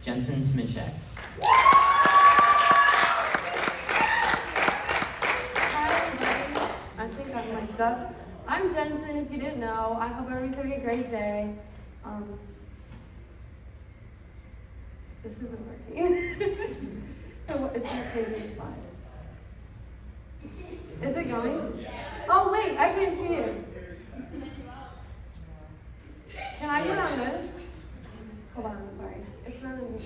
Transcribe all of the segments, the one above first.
Jensen Sminchak. Hi everybody, I think I'm mic'd up. I'm Jensen, if you didn't know. I hope everybody's having a great day. This isn't working. It's not changing the slide. Is it going? Oh wait, I can't see it. Can I get on this? Hold on, I'm sorry. It's not in here.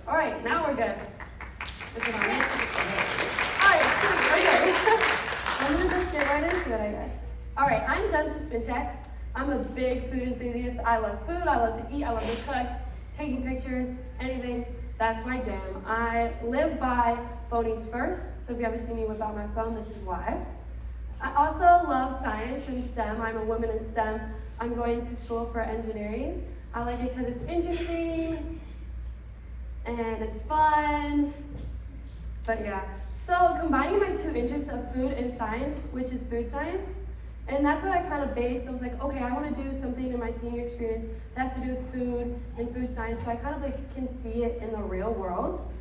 All right, now we're good. Is it on it? All right, okay. I'm gonna just get right into it, I guess. All right, I'm Jensen Sminchak. I'm a big food enthusiast. I love food, I love to eat, I love to cook, taking pictures, anything. That's my jam. I live by phonies first, so if you ever see me whip out my phone, this is why. I also love science and STEM. I'm a woman in STEM. I'm going to school for engineering. I like it because it's interesting and it's fun. But yeah, so combining my two interests of food and science, which is food science, and that's what I kind of based. I was like, okay, I want to do something in my senior experience that has to do with food and food science, so I kind of like can see it in the real world.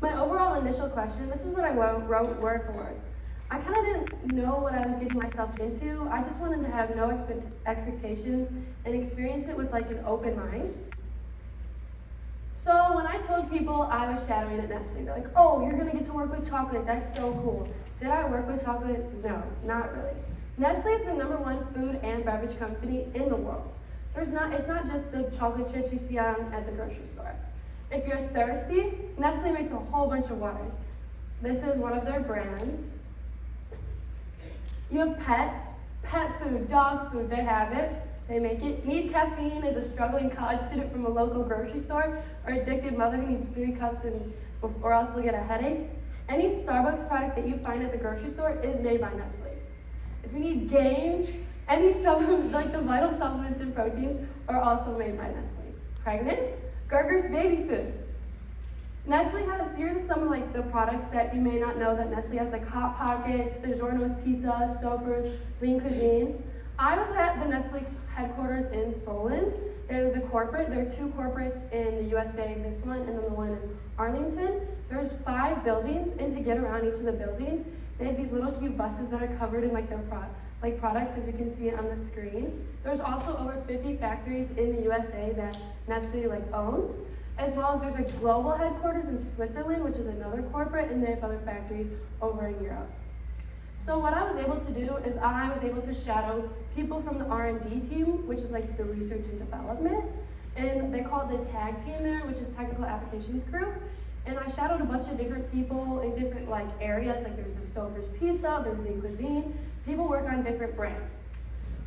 My overall initial question, this is what I wrote word for word. I kind of didn't know what I was getting myself into. I just wanted to have no expectations and experience it with like an open mind. So when I told people I was shadowing at Nestle, they're like, oh, you're gonna get to work with chocolate, that's so cool. Did I work with chocolate? No, not really. Nestle is the #1 food and beverage company in the world. It's not just the chocolate chips you see at the grocery store. If you're thirsty, Nestle makes a whole bunch of waters. This is one of their brands. You have pets, pet food, dog food, they have it. They make it. Need caffeine is a struggling college student from a local grocery store, or addicted mother who needs 3 cups or else will get a headache. Any Starbucks product that you find at the grocery store is made by Nestle. If you need gains, any supplement, like the vital supplements and proteins are also made by Nestle. Pregnant? Gerger's baby food. Nestle has, here are some of like the products that you may not know that Nestle has, like Hot Pockets, the Giorno's Pizza, Stouffer's, Lean Cuisine. I was at the Nestle headquarters in Solon. They're the corporate. There are 2 corporates in the USA, this one, and then the one in Arlington. There's 5 buildings, and to get around each of the buildings, they have these little cute buses that are covered in like their products, as you can see on the screen. There's also over 50 factories in the USA that Nestle owns, as well as there's a global headquarters in Switzerland, which is another corporate, and they have other factories over in Europe. So what I was able to do is I was able to shadow people from the R&D team, which is like the research and development, and they call it the TAG team there, which is Technical Applications Group. And I shadowed a bunch of different people in different areas, like there's the Stouffer's Pizza, there's Lean Cuisine. People work on different brands.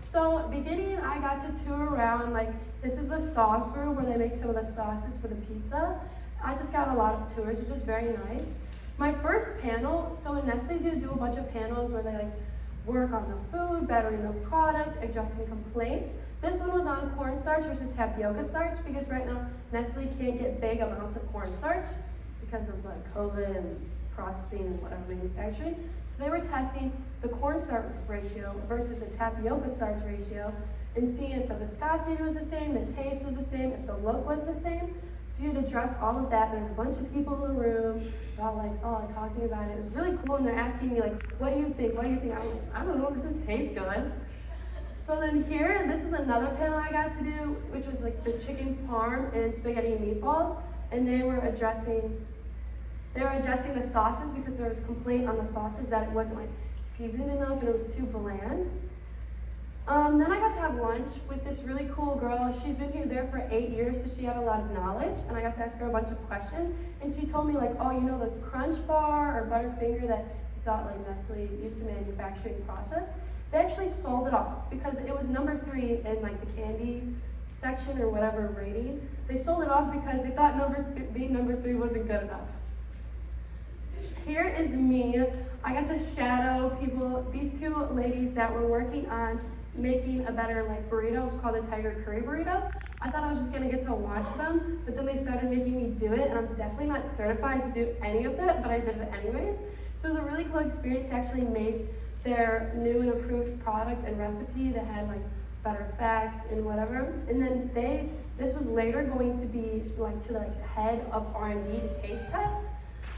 So beginning, I got to tour around, this is the sauce room where they make some of the sauces for the pizza. I just got a lot of tours, which was very nice. My first panel, so in Nestle they do a bunch of panels where they work on the food, bettering the product, addressing complaints. This one was on cornstarch versus tapioca starch, because right now Nestle can't get big amounts of cornstarch because of COVID and processing and whatever manufacturing. So they were testing the cornstarch ratio versus the tapioca starch ratio and seeing if the viscosity was the same, the taste was the same, if the look was the same. So you'd address all of that. There's a bunch of people in the room, they're all talking about it. It was really cool, and they're asking me what do you think? What do you think? I'm like, I don't know, it just tastes good. So then here, this is another panel I got to do, which was the chicken parm and spaghetti and meatballs, and they were addressing the sauces because there was a complaint on the sauces that it wasn't seasoned enough and it was too bland. Then I got to have lunch with this really cool girl. She's been there for 8 years, so she had a lot of knowledge, and I got to ask her a bunch of questions. And she told me oh, you know the Crunch Bar or Butterfinger that you thought Nestle used to manufacturing process? They actually sold it off because it was number 3 in the candy section or whatever rating. They sold it off because they thought being number 3 wasn't good enough. Here is me. I got to shadow people, these 2 ladies that were working on making a better burrito. It was called a Tiger Curry burrito. I thought I was just gonna get to watch them, but then they started making me do it, and I'm definitely not certified to do any of it, but I did it anyways. So it was a really cool experience to actually make their new and improved product and recipe that had better facts and whatever. And then this was later going to be like to the head of R&D to taste test.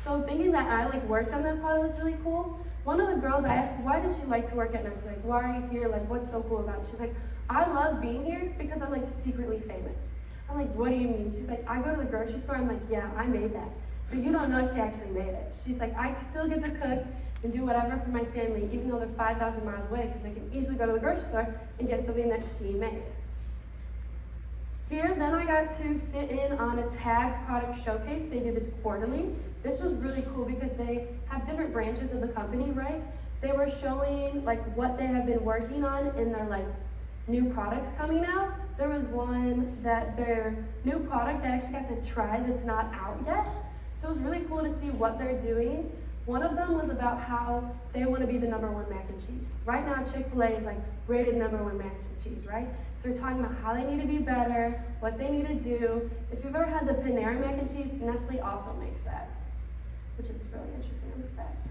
So thinking that I like worked on that part was really cool. One of the girls I asked, why does she like to work at Nestle? Like, why are you here? Like, what's so cool about it? She's like, I love being here because I'm like secretly famous. I'm like, what do you mean? She's like, I go to the grocery store. I'm like, yeah, I made that. But you don't know she actually made it. She's like, I still get to cook and do whatever for my family, even though they're 5,000 miles away, because they can easily go to the grocery store and get something that she made. Here, then I got to sit in on a tag product showcase. They did this quarterly. This was really cool because they have different branches of the company, right? They were showing like what they have been working on in their like new products coming out. There was one that their new product they actually got to try that's not out yet. So it was really cool to see what they're doing. One of them was about how they want to be the #1 mac and cheese. Right now, Chick-fil-A is like rated #1 mac and cheese, right? So they're talking about how they need to be better, what they need to do. If you've ever had the Panera mac and cheese, Nestle also makes that, which is really interesting fact.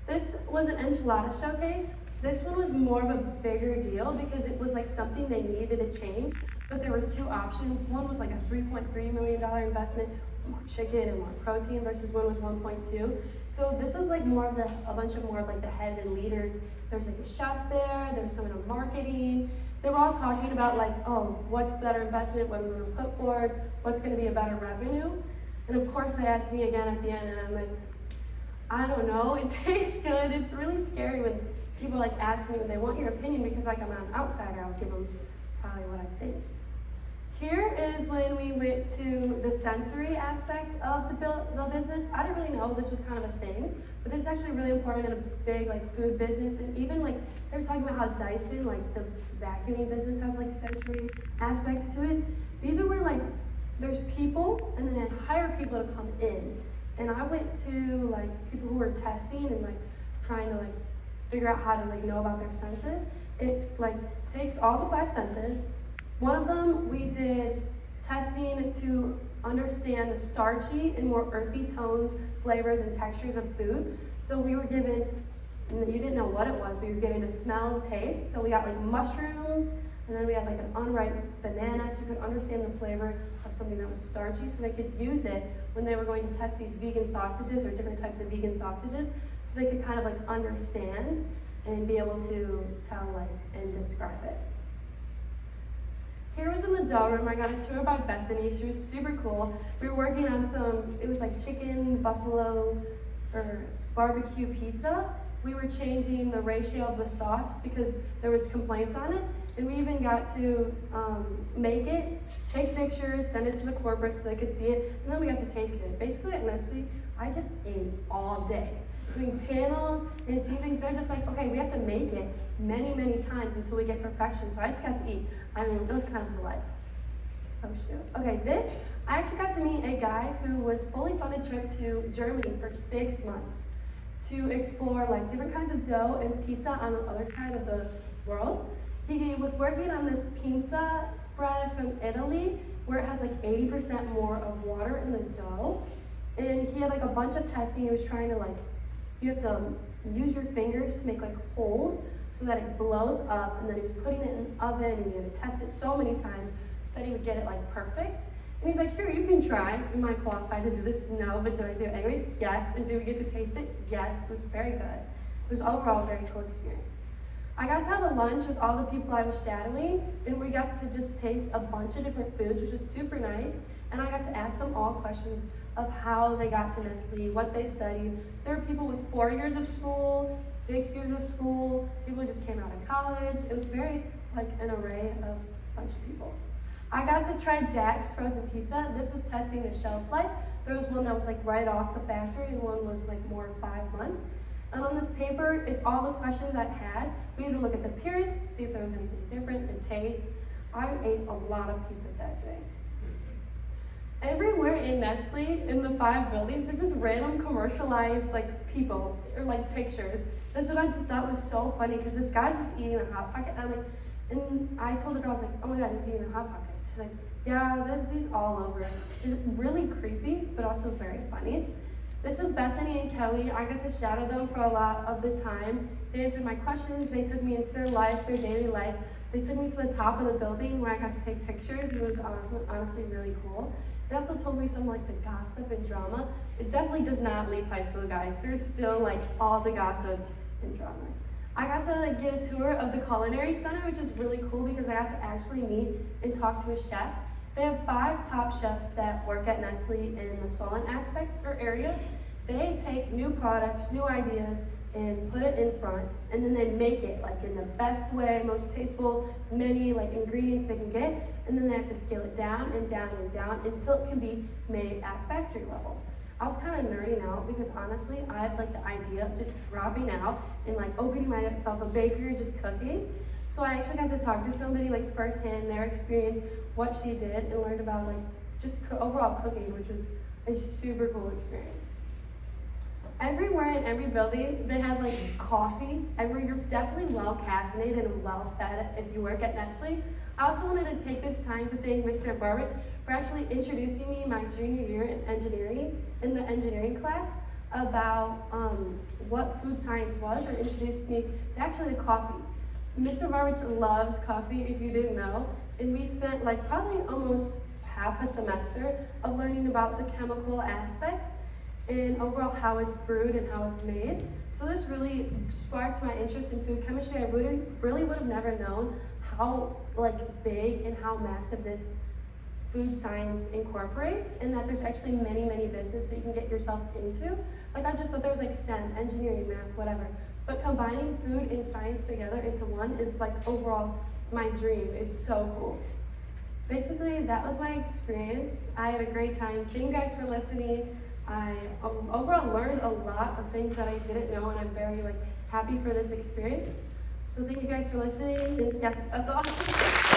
This was an enchilada showcase. This one was more of a bigger deal because it was like something they needed to change, but there were two options. One was like a $3.3 million investment, more chicken and more protein, versus one was 1.2. So this was like more of a bunch of more of like the head and leaders. There was like a chef there was someone in marketing. They were all talking about like, oh, what's better investment, what we're gonna put forward, what's gonna be a better revenue. And of course they asked me again at the end and I'm like, I don't know, it tastes good. It's really scary when people like ask me when they want your opinion because like I'm an outsider, I'll give them probably what I think. Here is when we went to the sensory aspect of the business. I didn't really know this was kind of a thing, but this is actually really important in a big like food business. And even like they were talking about how Dyson, like the vacuuming business, has like sensory aspects to it. These are where like there's people and then they hire people to come in. And I went to like people who were testing and like trying to like figure out how to like know about their senses. It like takes all the 5 senses. One of them, we did testing to understand the starchy and more earthy tones, flavors, and textures of food. So we were given, and you didn't know what it was, we were given a smell and taste. So we got like mushrooms, and then we had like an unripe banana, so you could understand the flavor of something that was starchy, so they could use it when they were going to test these vegan sausages or different types of vegan sausages, so they could kind of like understand and be able to tell like and describe it. Here was in the dough room. I got a tour by Bethany. She was super cool. We were working on it was like chicken, buffalo, or barbecue pizza. We were changing the ratio of the sauce because there was complaints on it. And we even got to make it, take pictures, send it to the corporate so they could see it, and then we got to taste it. Basically at Nestle, I just ate all day, doing panels and seeing things. They're just like, okay, we have to make it many, many times until we get perfection. So I just got to eat. I mean, it was kind of life. Oh shoot. Okay, I actually got to meet a guy who was fully funded trip to Germany for 6 months to explore like different kinds of dough and pizza on the other side of the world. He was working on this pizza bread from Italy where it has like 80% more of water in the dough. And he had like a bunch of testing. He was trying to like, you have to use your fingers to make like holes so that it blows up, and then he was putting it in the oven and he had to test it so many times so that he would get it like perfect. And he's like, here, you can try. Am I qualified to do this? No, but did I do it anyways? Yes. And did we get to taste it? Yes. It was very good. It was overall a very cool experience. I got to have a lunch with all the people I was shadowing, and we got to just taste a bunch of different foods, which was super nice. And I got to ask them all questions of how they got to Nestle, what they studied. There were people with 4 years of school, 6 years of school, people just came out of college. It was very like an array of a bunch of people. I got to try Jack's frozen pizza. This was testing the shelf life. There was one that was like right off the factory, and one was like more 5 months. And on this paper, it's all the questions I had. We had to look at the appearance, see if there was anything different, the taste. I ate a lot of pizza that day. Everywhere in Nestle, in the 5 buildings, there's just random commercialized like people or like pictures. That's what I just thought was so funny, because this guy's just eating a Hot Pocket. And I told the girl, I was like, oh my God, he's eating a Hot Pocket. She's like, yeah, there's these all over. It's really creepy, but also very funny. This is Bethany and Kelly. I got to shadow them for a lot of the time. They answered my questions. They took me into their life, their daily life. They took me to the top of the building where I got to take pictures. It was honestly really cool. They also told me some like the gossip and drama. It definitely does not leave high school, guys. There's still like all the gossip and drama. I got to like get a tour of the culinary center, which is really cool because I got to actually meet and talk to a chef. They have 5 top chefs that work at Nestle in the Solent aspect or area. They take new products, new ideas, and put it in front, and then they make it like in the best way, most tasteful, many like ingredients they can get, and then they have to scale it down and down and down until it can be made at factory level. I was kind of nerding out because honestly, I had like the idea of just dropping out and like opening myself a bakery, just cooking. So I actually got to talk to somebody like firsthand, their experience, what she did, and learned about like just overall cooking, which was a super cool experience. Everywhere in every building, they have like coffee. You're definitely well caffeinated and well fed if you work at Nestle. I also wanted to take this time to thank Mr. Barbich for actually introducing me my junior year in the engineering class, about what food science was, or introduced me to actually the coffee. Mr. Barbich loves coffee, if you didn't know, and we spent like probably almost half a semester of learning about the chemical aspect and overall how it's brewed and how it's made. So this really sparked my interest in food chemistry. I really would have never known how like big and how massive this food science incorporates, and that there's actually many businesses that you can get yourself into. Like I just thought there was like STEM, engineering, math, whatever. But combining food and science together into one is like overall my dream. It's so cool. Basically, that was my experience. I had a great time. Thank you guys for listening. I overall learned a lot of things that I didn't know, and I'm very happy for this experience. So thank you guys for listening. And yeah, that's all.